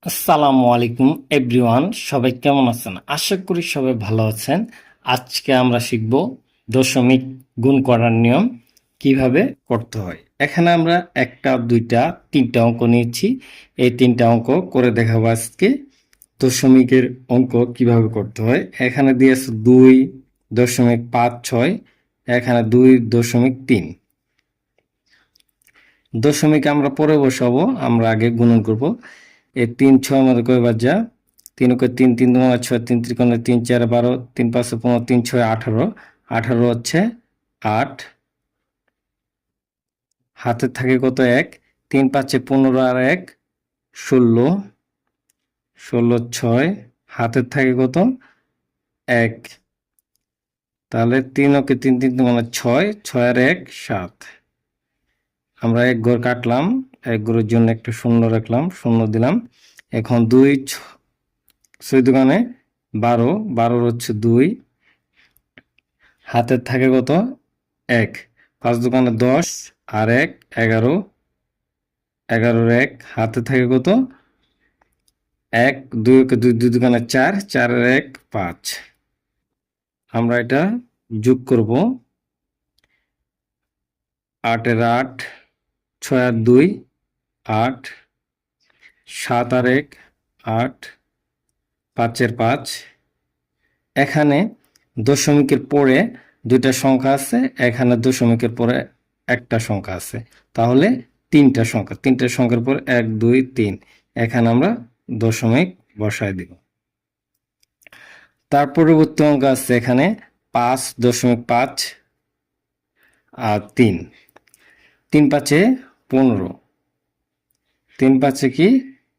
আসসালামু আলাইকুম এভরিওয়ান, সবাই কেমন আছেন? আশা করি সবাই ভালো আছেন। আজকে আমরা শিখব দশমিক গুণ করার নিয়ম কিভাবে করতে হয়। এখানে আমরা একটা, দুইটা, তিনটা অঙ্ক নিয়েছি। এই তিনটা অঙ্ক করে দেখাবো আজকে। দশমিকের অঙ্ক কিভাবে করতে হয়। এখানে দিয়েছে 2.56, এখানে 2.3। দশমিক আমরা পরে বসাবো, আমরা আগে গুণন করব। এই 3 6 আমাদের কয়বার যা, 3 কে 3 3 2 6 3 ত্রিকোণে 3 4 12 3 5 15 3 6 18, 18 হচ্ছে 8, হাতে থাকে কত 1, 3 5 15 আর 1 16, 16 6 হাতের থাকে কত 1, তাহলে 3 ওকে 3 3 মানে 6, 6 আর 1 7। আমরা এক ঘর কাটলাম, এক ঘরের জন্য একটা শূন্য রাখলাম, শূন্য দিলাম। এখন 2 6 দোকানে 12, 12 হচ্ছে 2, হাতের থাকে কত 1, 5 দোকানে 10 আর 1 11, 11 1 হাতে থাকে কত 1, 2 কে 2 2 দোকানে 4, 4 আর 1 5। আমরা এটা যোগ করব, 8 এর 8, 6 আর 2 8, 7 আর 1 8, 5 এর 5। এখানে দশমিকের পরে দুইটা সংখ্যা আছে, এখানে দশমিকের পরে একটা সংখ্যা আছে, তাহলে তিনটা সংখ্যার পর 1 2 3, এখানে আমরা দশমিক বসায় দিব। তার পরবর্তী অঙ্ক আছে এখানে 5.5 আর 3, 3 5 15, 3 5 কি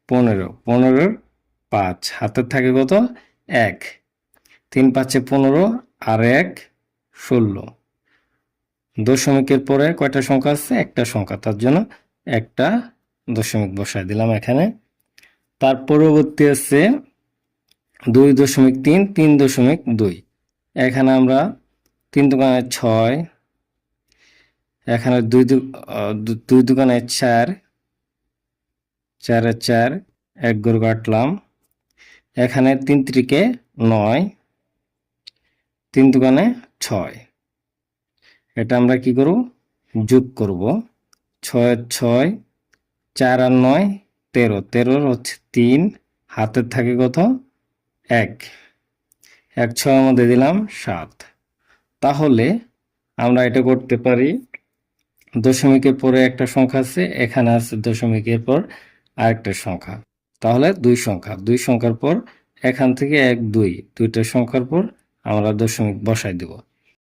15, 15 5 হাতের থাকে কত 1, 3 5 15 আর 1 16। দশমিকের পরে কয়টা সংখ্যা আছে, একটা সংখ্যা, তার জন্য একটা দশমিক বসায় দিলাম এখানে। তার পরবর্তী আছে 2.3 3.2, এখানে আমরা 3 দোকানে 6, এখানে 2 দোকানে 4, 4 এর 4 এক ঘর কাটলাম। এখানে 3 3 9, 3 দোকানে 6, এটা আমরা কি করব যোগ করব, 6 6 4 আর 9 13, 13 হচ্ছে 3, হাতের থাকে কত 1, 1 6 মধ্যে দিলাম 7। তাহলে আমরা এটা করতে পারি, দশমিকের পরে একটা সংখ্যা আছে, এখানে আছে দশমিকের পর আরেকটা সংখ্যা, তাহলে দুই সংখ্যার পর এখান থেকে 1 2, দুইটা সংখ্যার পর আমরা দশমিক বসাই দেব।